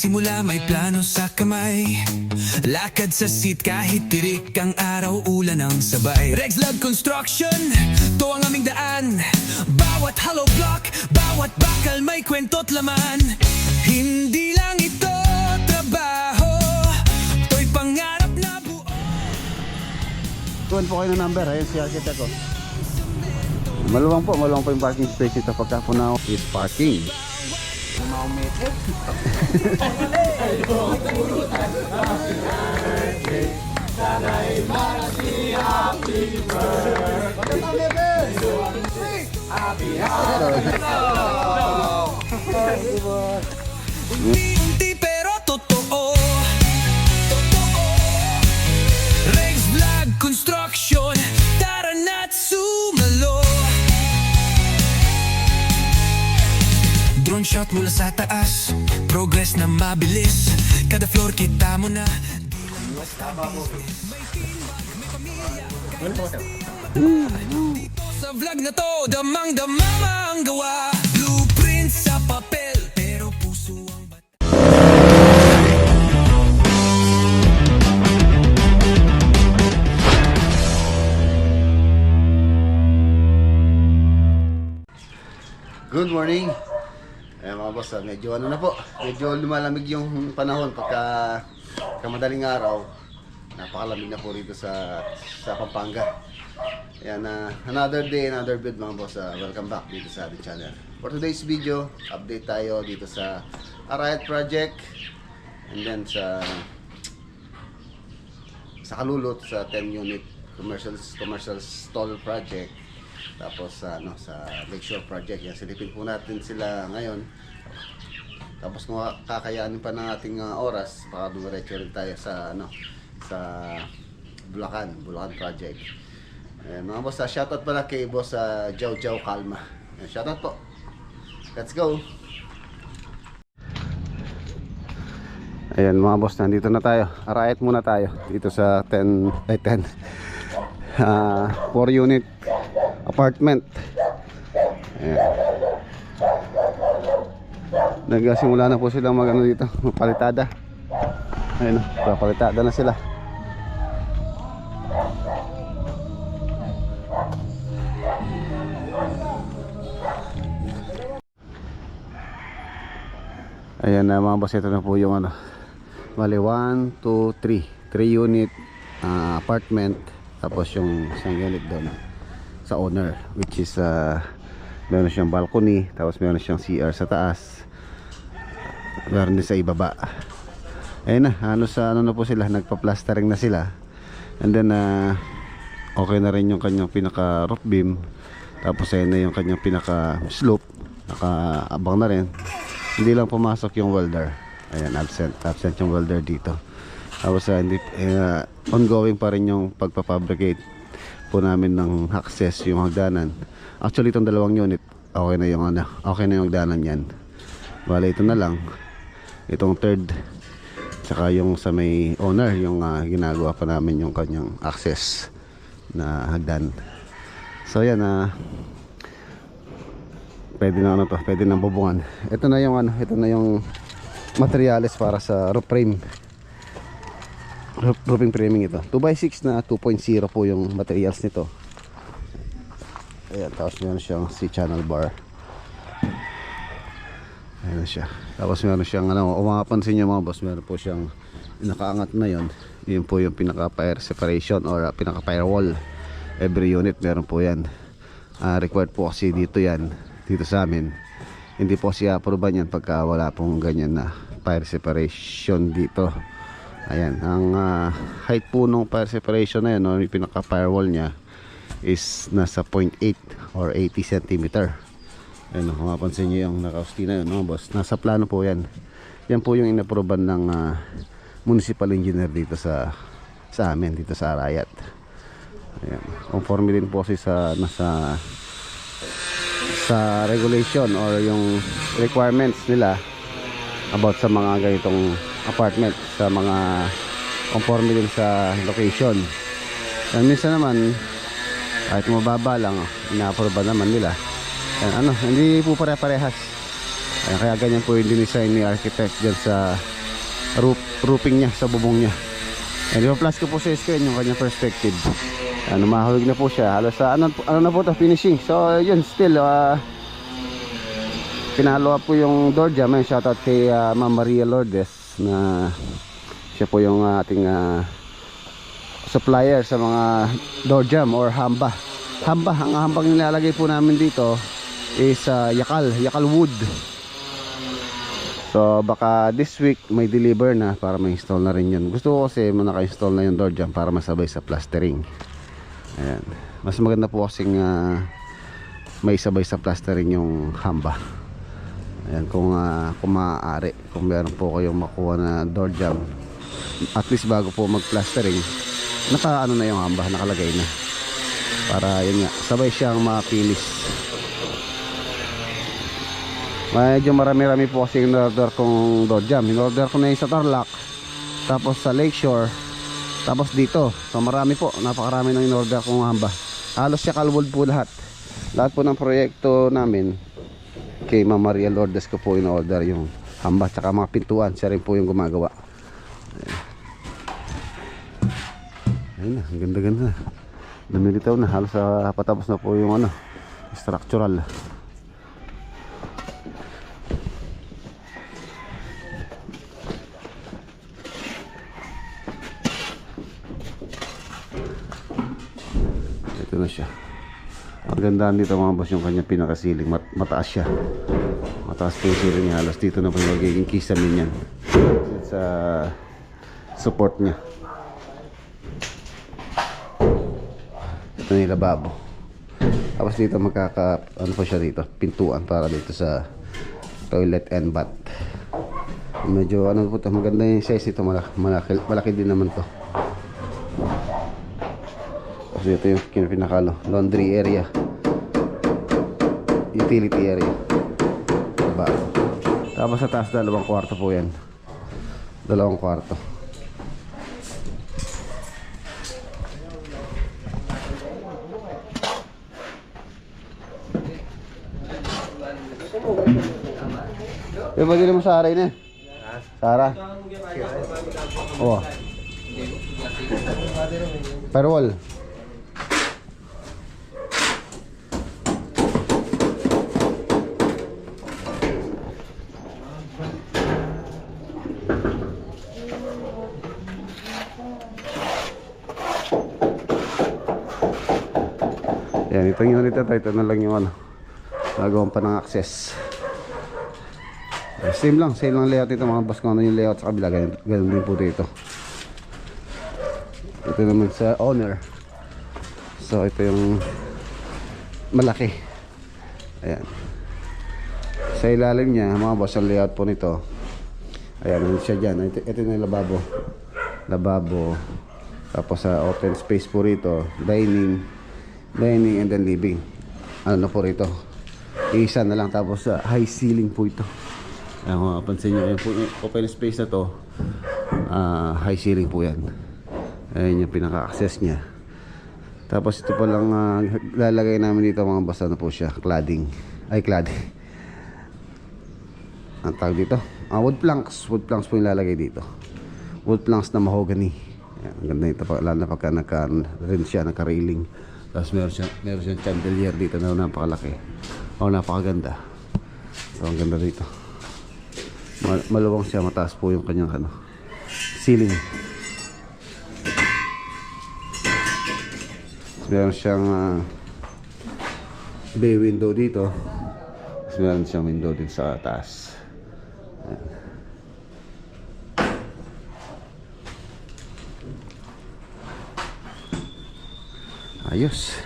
Nagsimula may plano sa kamay, lakad sa seat kahit tirik ang araw, ulan ang sabay. Regs Lab Construction, to ang aming daan. Bawat hollow block, bawat bakal may kwento't laman. Hindi lang ito trabaho, to'y pangarap na buo. Tuwan po kayo ng number, ayun si architect ko. Maluwang po yung parking space ito. Pagka po na is parking. Unti-unti pero totoo, Regs Vlog Construction, tara na't sumalo. Drone shot mula sa taas, progress na mabilis. Kada floor kita mo na, di lang basta business. May teamwork, may pamilya, kahit dito sa vlog na to, damang-dama ang gawa. Blueprint sa papel, pero puso ang bata. Good morning. Ayan mga boss, medyo ano na po, medyo lumalamig yung panahon pagka madaling araw. Napakalamig na po rito sa Pampanga. Ayan, another day, another build mga boss. Welcome back dito sa ating channel. For today's video, update tayo dito sa Arayat project, and then sa Kalulot sa 10 unit commercial stall project. Tapos sa Lakeshore project, yan, silipin po natin sila ngayon. Tapos kung kakayanin pa ng ating oras, baka dumiretso rin tayo sa Bulacan project. Ayan, mga boss, shoutout pala kay boss Jow Calma. Ayan, shoutout po. Let's go. Ayan mga boss, nandito na tayo. Arayat muna tayo dito sa 4 unit apartment. Ayan. Nagsimula na po silang magano dito, palitada. Ayun, palitada na sila. Ayan na mga boss, ito na po yung bali 1, 2, 3 unit apartment. Tapos yung isang unit doon sa owner, which is meron siyang balcony, tapos meron siyang CR sa taas, meron din sa ibaba. Ayun na, ano na po sila, nagpa-plastering na sila. And then okay na rin yung kanyang pinaka roof beam. Tapos ayun na yung kanyang pinaka slope, nakaabang na rin. Hindi lang pumasok yung welder. Ayan, absent yung welder dito. Tapos ongoing pa rin yung pagpapabricate po namin ng access, yung hagdanan. Actually itong dalawang unit okay na yung hagdanan yan. Bale ito na lang, itong third tsaka yung sa may owner, yung ginagawa pa namin yung kanyang access na hagdan. So yan, pwede na bubungan. Ito na yung materials para sa roof frame, roofing framing. Ito 2x6 na 2.0 po yung materials nito. Ayan, tapos meron siyang C-channel bar. Ayan siya. Tapos meron siyang kung makapansin nyo mga boss, meron po siyang nakaangat na yun. Yun po yung pinaka fire separation or pinaka firewall. Every unit meron po yan. Required po kasi dito yan, dito sa amin. Hindi po siya aproban yan pagka wala pong ganyan na fire separation dito. Ayan, ang height po nung fire separation na yun, yung pinaka firewall nya is nasa 0.8 or 80 cm. Ayan, kung mapansin nyo yung nakausti na yun, no, boss, nasa plano po yan. Yan po yung inaproban ng municipal engineer dito sa amin, dito sa Arayat. Ayan, conforme din po kasi sa regulation or yung requirements nila about sa mga ganitong apartment, sa mga conforme din sa location. And minsan naman kahit mababa lang, ina-approve naman nila. And hindi po pare-parehas. Kaya ganyan po yung design ni architect dyan sa roofing niya sa bubong niya. And i-plus ko po sa screen yung kanyang perspective. Mahawig na po siya. Halos sa ano na po to, finishing. So yun, still pinalo up po yung door jam. Shoutout kay Ma'am Maria Lourdes na siya po yung ating supplier sa mga door jam or hamba. Ang hambang nilalagay po namin dito is yakal wood. So baka this week may deliver na para ma-install na rin yun. Gusto ko kasi naka-install na yung door jam para masabay sa plastering. Ayan. Mas maganda po kasing may sabay sa plastering yung hamba. Ayan, kung maaari, kung meron po kayong makuha na door jam, at least bago po mag-plastering, naka-ano na yung hamba, nakalagay na. Para yun nga, sabay siyang mapinis. Medyo marami-rami po kasi in-order kong door jam. In-order ko na yung sa Tarlac, tapos sa Lakeshore, tapos dito. So marami po, napakarami ng in-order kong hamba. Halos siya kalwood po lahat. Lahat po ng proyekto namin kay Ma'am Maria Lourdes ko po in-order yung hamba. Tsaka mga pintuan, siya rin po yung gumagawa. Ayun na, ang ganda-ganda na. Lumilitaw na, halos patapos na po yung structural. Ito na siya. Ang gandaan dito mga boss yung kanyang pinakasiling. Mataas siya. Mataas po yung siling niya. Halos dito na po yung magiging kisame niyan. Sa support niya. Ito na yung lababo. Tapos dito ano po siya dito, pintuan para dito sa toilet and bath. Medyo po ito, maganda yung size nito. Malaki din naman to. Ito yung pinakalo, laundry area, utility area, diba? Tapos sa taas 2 kwarto po yan, 2 kwarto. Yung pwede mo sa aray na Sara? Oo. Firewall. Yan, itong unit na ito na lang yung nagawan pa ng access. Same lang layout ito mga boss, kung ano yung layout sa kabila, ganun din po dito. Ito naman sa owner. So ito yung malaki. Ayan. Sa ilalim niya mga boss, ang layout po nito, ayan, siya dyan. Ito yung lababo. Tapos sa open space po rito, dining and then living. Ano po rito, isa na lang. Tapos high ceiling po ito. Ayan, kung mapansin nyo, yung open space na to, high ceiling po yan. Ayan yung pinaka-access nya. Tapos ito pa lang lalagay namin dito mga basta na po siya, cladding. Ang tawag dito, wood planks po yung lalagay dito. Wood planks na mahogany. Ayan, ang ganda ito, lalo na pagka naka-rin siya, naka-railing. Tapos meron siyang chandelier dito na napakalaki. Napakaganda. So ang ganda dito. Maluwang siya, mataas po yung kanyang ceiling. Meron siyang bay window dito. Tapos meron siyang window din sa taas. Ayan. Ayos.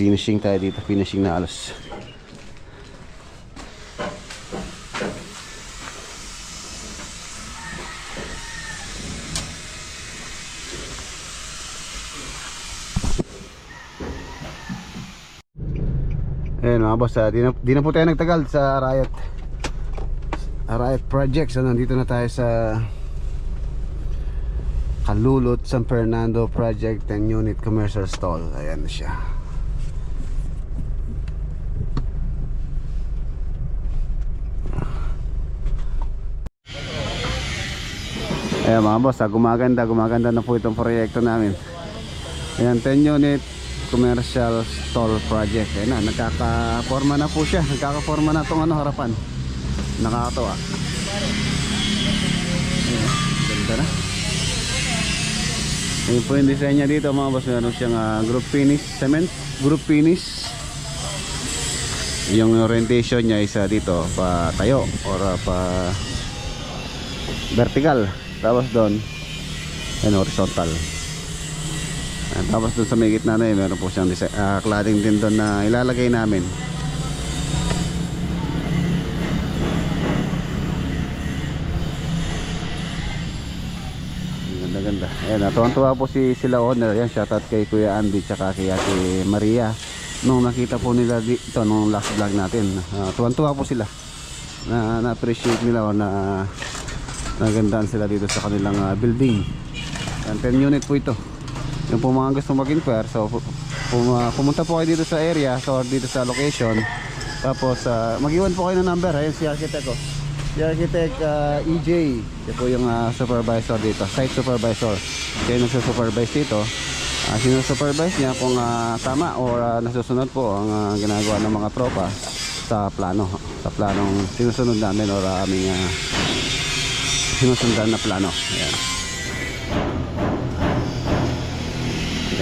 Finishing tayo dito. Finishing na alos. Ayan mga boss, di na po tayo nagtagal sa Riot Projects. Nandito na tayo sa Kalulot, San Fernando Project 10 Unit Commercial Stall. Ayan na siya. Ayan mga boss, gumaganda na po itong proyekto namin. Ayan, 10 unit commercial stall project. Ayan na, nagkaka-forma na po siya. Nagkaka-forma na itong harapan. Nakakatawa. Ayan, ganda na. Ayan po yung design niya dito mga boss. Meron siyang group finish, cement group finish. Yung orientation niya isa dito pa tayo or pa vertical, tapos doon horizontal. Tapos doon sa may gitna na meron po siyang cladding din doon na ilalagay namin. Ganda. Ayan, tuwang-tuwa po sila owner. Yan, shoutout kay Kuya Andy tsaka kay Ate Maria. Nung nakita po nila dito nung last vlog natin, tuwan-tuwa po sila na-appreciate nila o na nagandaan sila dito sa kanilang building. And 10 unit po ito. Yung po mga gusto mag-inquire, so pumunta po kayo dito sa area, so dito sa location. Tapos mag-iwan po kayo ng number. Ayun si architect ko, si architect EJ. Siya po yung supervisor dito, site supervisor. Siya yung nagsusupervise dito. Sinusupervise niya kung tama o nasusunod po ang ginagawa ng mga tropa sa planong sinusunod namin o aming sinusundan na plano. Ayan,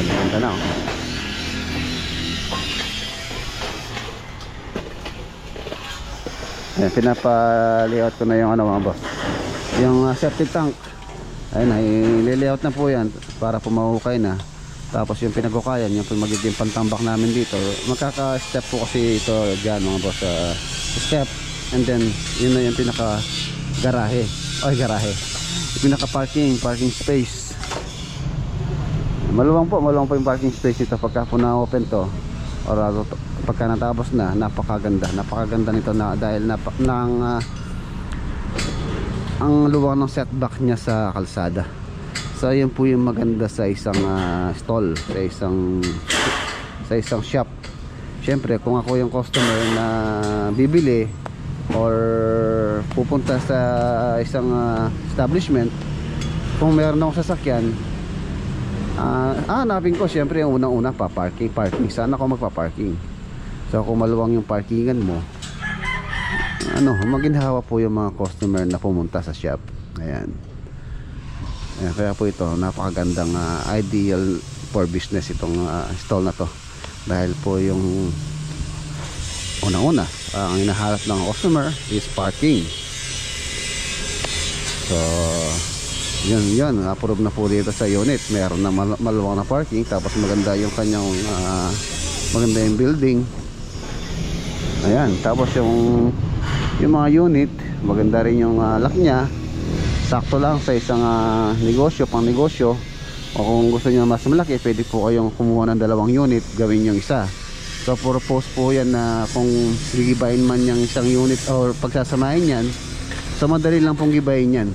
ganda na oh. Ayan, pinapa-layout ko na yung mga boss, yung septic tank. Ayan, i-layout na po yan para pumahukay na. Tapos yung pinaghukayan, yung magiging pantambak namin dito, magkaka-step po kasi ito dyan mga boss, step, and then yun na yung pinaka-garahe, yung pinaka-parking space. Maluwang po yung parking space ito pagka po na-open to, or pagka natapos na. Napakaganda nito na dahil ang luwang ng setback niya sa kalsada. So yun po yung maganda sa isang stall, sa isang shop. Siyempre kung ako yung customer na bibili or pupunta sa isang establishment, kung meron akong sasakyan, hanapin ko siyempre yung unang-una parking. Saan ako magpa-parking? So kung maluwang yung parkingan mo, maginhawa po yung mga customer na pumunta sa shop. Ayan. Kaya po ito napakagandang ideal for business itong stall na to, dahil po yung unang-una ang hinahanap ng customer is parking. So yun approve na po dito sa unit. Meron na maluwang na parking, tapos maganda yung kanyang maganda yung building. Ayan, tapos yung mga unit maganda rin yung lock nya. Sakto lang sa isang pang negosyo. O kung gusto niyo mas malaki, pwede po kayong kumuha ng 2 unit, gawin yung isa. So purpose po yan na kung gigibayin man yung isang unit or pagsasamahin yan, so madali lang pong gibayin yan.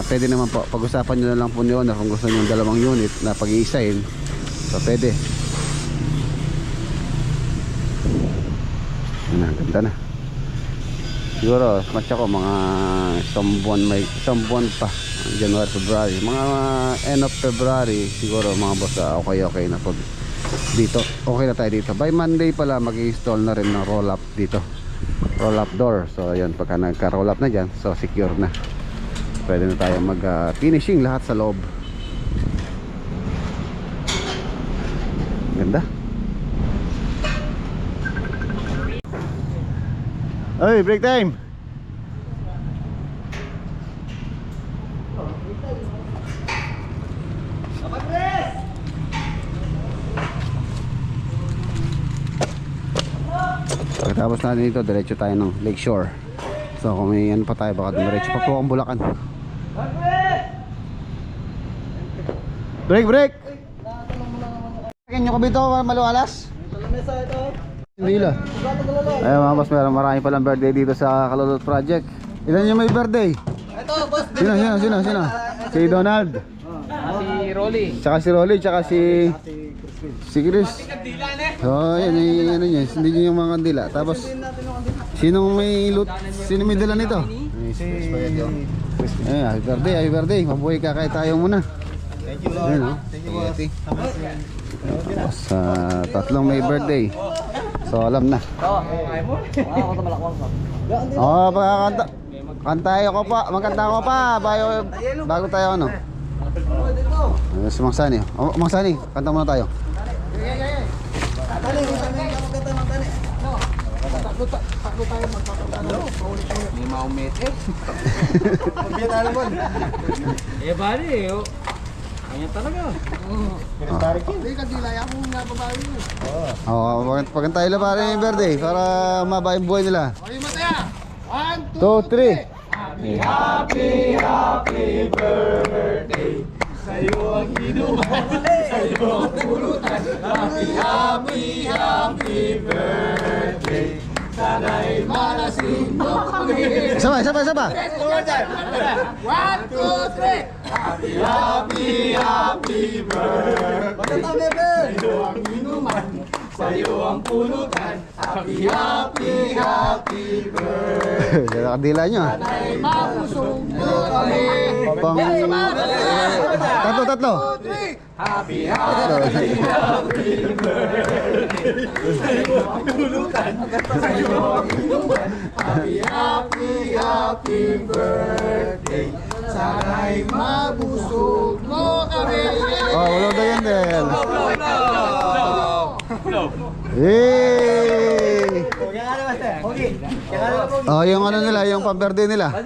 Pwede naman po, pag-usapan nyo na lang po ni owner kung gusto nyo yung 2 unit na pag-iisahin. So pwede. Ganda na. Siguro matcha ko mga isang buwan pa, January, February, mga end of February siguro mga boss, okay na pag dito, okay na tayo dito. By Monday pala mag-i-install na rin ng roll up dito, roll up door. So ayun, pagka nagka-roll up na dyan, so secure na, pwede na tayo mag finishing lahat sa loob. Ganda. Ay, break time. Pagkatapos natin dito, diretso tayo ng Lakeshore. So kung may pa tayo, baka diretso pa po ang Bulacan. Break! Kaya nyo kabito, maluwalas? Hindi lang. Ayun mga boss, marami palang birthday dito sa Kalulot Project. Ilan yung may birthday? Ito, boss. Sino? Si Donald. Si Rolly. Tsaka si Rolly, tsaka si Chris. So, yan hindi nyo yung mga kandila. Tapos, sino may dala nito? Spaghetti, oh. Happy birthday, happy birthday. Mabuhay ka kahit tayo muna. Thank you, Ayun, oh. Spaghetti. Sa tatlong may birthday. So alam na. Oo, pagkakanta. Kantayo ko pa, magkanta ko pa bago tayo ano. Si Mang Sani. Oh, Mang Sani, kanta muna tayo. May maumit eh. Pagbiya tayo naman. Eh bali eh. Kanya talaga. Hindi ka dilaya mo nga babae mo. Oo, pagkanta tayo pare yung birthday para mababa yung buhay nila. Okay, Mataya. 1, 2, 3. Sabay, sabay, sabay. 1, 2, 3. Nakadila nyo ah. Mabusog mo kami. Pang... Tatlo, tatlo. Sana'y mabusog mo kami. Oh, wala na yan din. Yay! Oh, yung ano nila, yung pamberde nila. Ano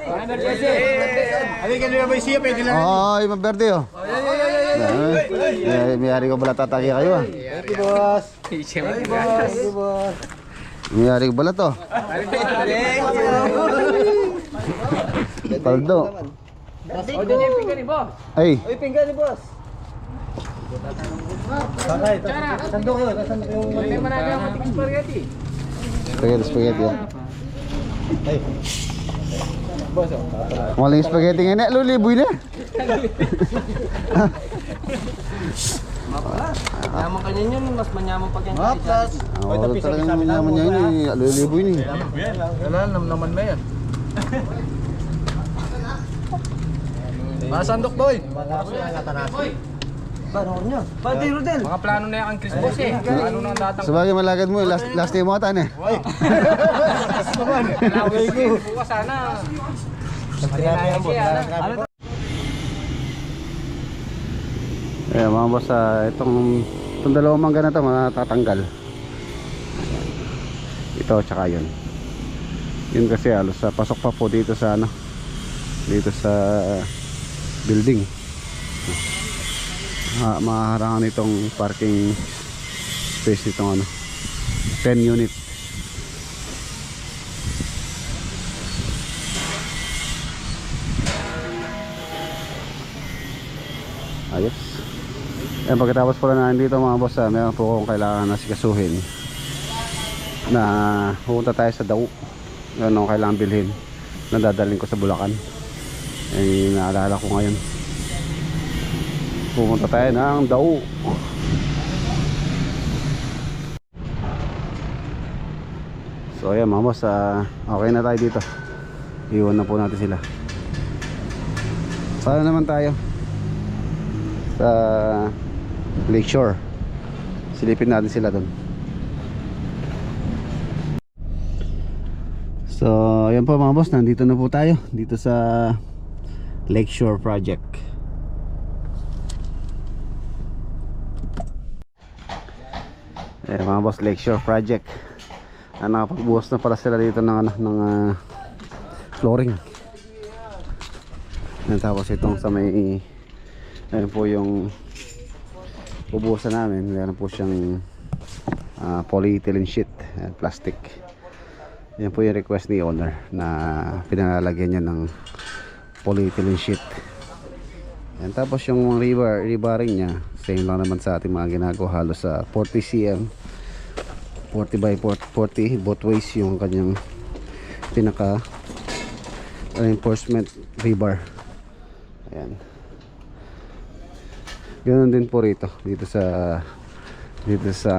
ka nila ba siya? Pwede lang. Oo, yung pamberde oh. Mayari ko pala tataki kayo ah. Thank you, boss. Thank you, boss. Mayari ko pala to. Paldo. O dyan yung pinggan ni boss. Ay, Uy, pinggan ni boss. Sakay, sandok yun. Sandok yung... May marami ang matik spaghetti. spaghetti, spaghetti ah. Boss oh. Maling spaghetti nga na, luliboy na. Yaman kanya yun, mas manyaman pa kanya. Plus. Oo, talagang manyaman niya yun eh, luliboy na eh. Wala, naman ba yan? Masandok, boy. Mga plano na yung Chris boss eh. Ano nang datang Sabagay malagad mo, last day mo ata eh. bukas sana. Malinayan siya. Eh mga boss, itong dalawang mangga na ito matatanggal. Ito tsaka yun. Yun kasi halos pasok pa po dito sa ano, dito sa building. Maharangan itong parking space nitong ano, 10 unit. Ayos. Eh, pagkatapos pala na dito mga boss, meron po akong kailangan na sikasuhin na pupunta tayo sa Dao. Ano kailangan bilhin na dadalhin ko sa Bulacan. Eh, naalala ko ngayon, pupunta tayo ng Dao. So ayan mga boss, okay na tayo dito. Iwan na po natin sila. Sana naman tayo sa Lakeshore. Silipin natin sila doon. So ayan po mga boss, nandito na po tayo dito sa Lakeshore Project. Mga boss, Lakeshore Project. Nakapagbuhos na pala sila dito ng flooring. Tapos itong sa may, ayun po yung bubuhusan namin. Meron po siyang polyethylene sheet, plastic. Yan po yung request ni owner na pinalalagyan niya ng polyethylene sheet. Yan, tapos yung rebarring niya, same lang naman sa ating mga ginagawa, halos sa 40 cm, 40 by 40 both ways yung kanyang pinaka reinforcement rebar. Ayan, ganoon din po rito dito sa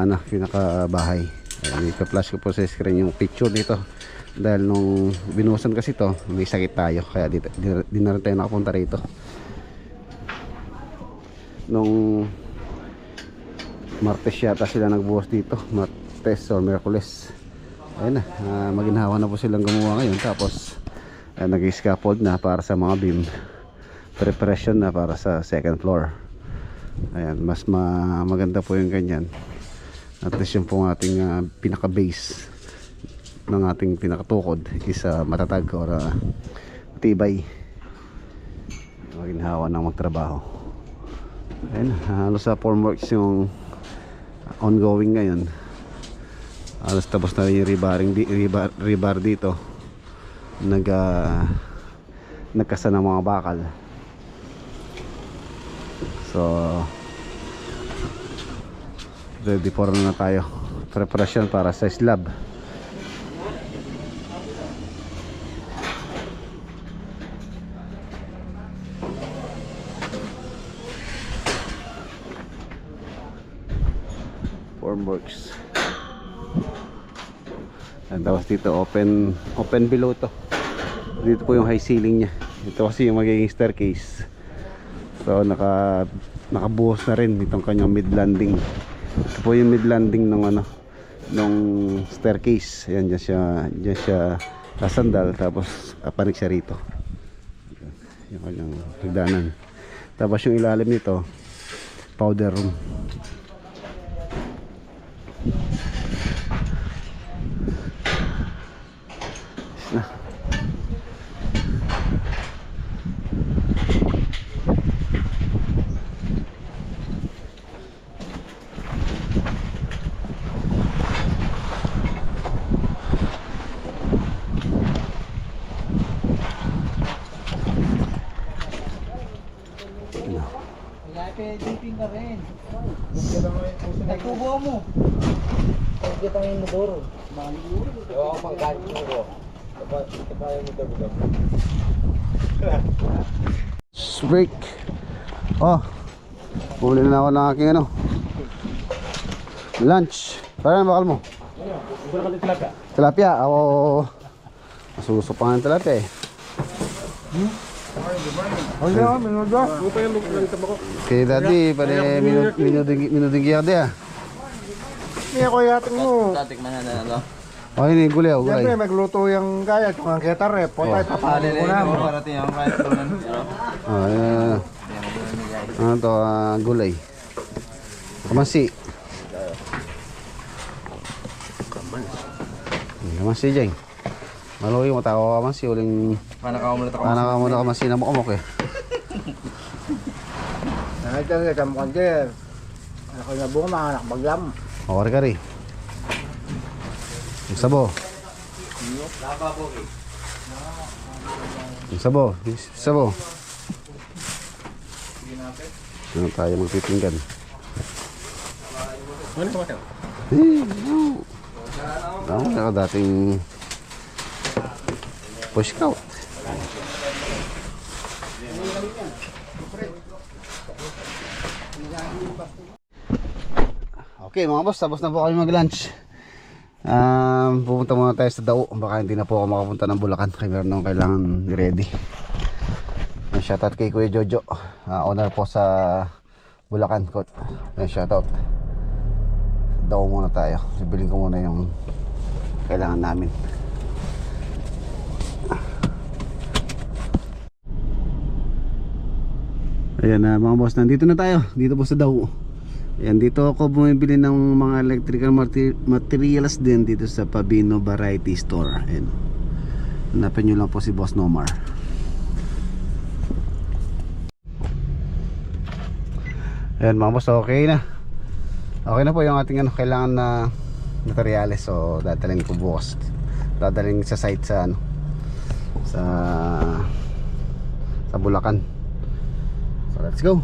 ano, pinaka bahay. Ayan, ika-flash ko po sa screen yung picture dito Dahil nung binuhusan kasi to, may sakit tayo, kaya di na rin tayo nakapunta rito. Nung Martes yata sila nagbuhos dito, Martes or Miyerkules. Ayun na, maginhawa na po silang gumawa ngayon. Tapos nag-scaffold na para sa mga beam, preparation na para sa second floor. Ayan, mas maganda po yung ganyan. At least yung pong ating pinaka base ng ating pinakatukod is matatag or tibay, maginhawa ng magtrabaho. Ayun, halos sa formworks yung ongoing ngayon. Halos tapos na rin yung rebar dito. Nagkasa ng mga bakal. So ready for na tayo, preparation para sa slab. Formworks. And tapos dito open below to. Dito po yung high ceiling nya. Ito kasi yung magiging staircase. So nakabuhos na rin itong kanyang mid landing. Ito po yung mid landing ng nung staircase. Ayan, dyan siya sasandal, tapos panik siya rito. Yung kanyang hagdanan. Tapos yung ilalim nito, powder room. Na. Dipping ka rin. Nagkubo mo. Kita ng motor. Oo, pangkalit mo. Kapaya mo ito. Break. Oh, bumili na ako ng aking lunch. Parang bakal mo? Tilapia. Ako masuso pa ng tilapia eh. Okay, daddy, pare minuding giyade ah. Hindi ako yating mo. Oh, ini gulay. Siyempre, magluto yung kaya. Kung ang kita rep, po tayo papalin mo na. Oh, yeah. Ano to, gulay. Kamansi. Kamansi dyan. Maluwi mo tao kamansi. Uling... Manakaw mo na kamansi na mukamok eh. Nakita siya sa mukandir. Ako na buka mga anak baglam. Okay ka rin. Yung sabo. Yung sabo. Yung sabo. Ano tayo magpipinggan? Ano ka dating push scout. Okay mga boss, tapos na po kami mag-lunch. Pupunta muna tayo sa Dao. Baka hindi na po ako makapunta ng Bulacan, kaya meron akong kailangan i-ready. Shoutout kay Kuya Jojo, owner po sa Bulacan. Shoutout. Dao muna tayo. Bibilin ko muna yung kailangan namin. Ayan na mga boss, nandito na tayo. Dito po sa Dao. Ayan, dito ako bumibili ng mga electrical materials din dito sa Pabino Variety Store. Ayan. Hanapin nyo lang po si Boss Nomar. Ayan mga boss, okay na. Okay na po yung ating kailangan na materials. So dadalhin ko bukas. Dadalhin sa site sa sa Bulacan. So let's go.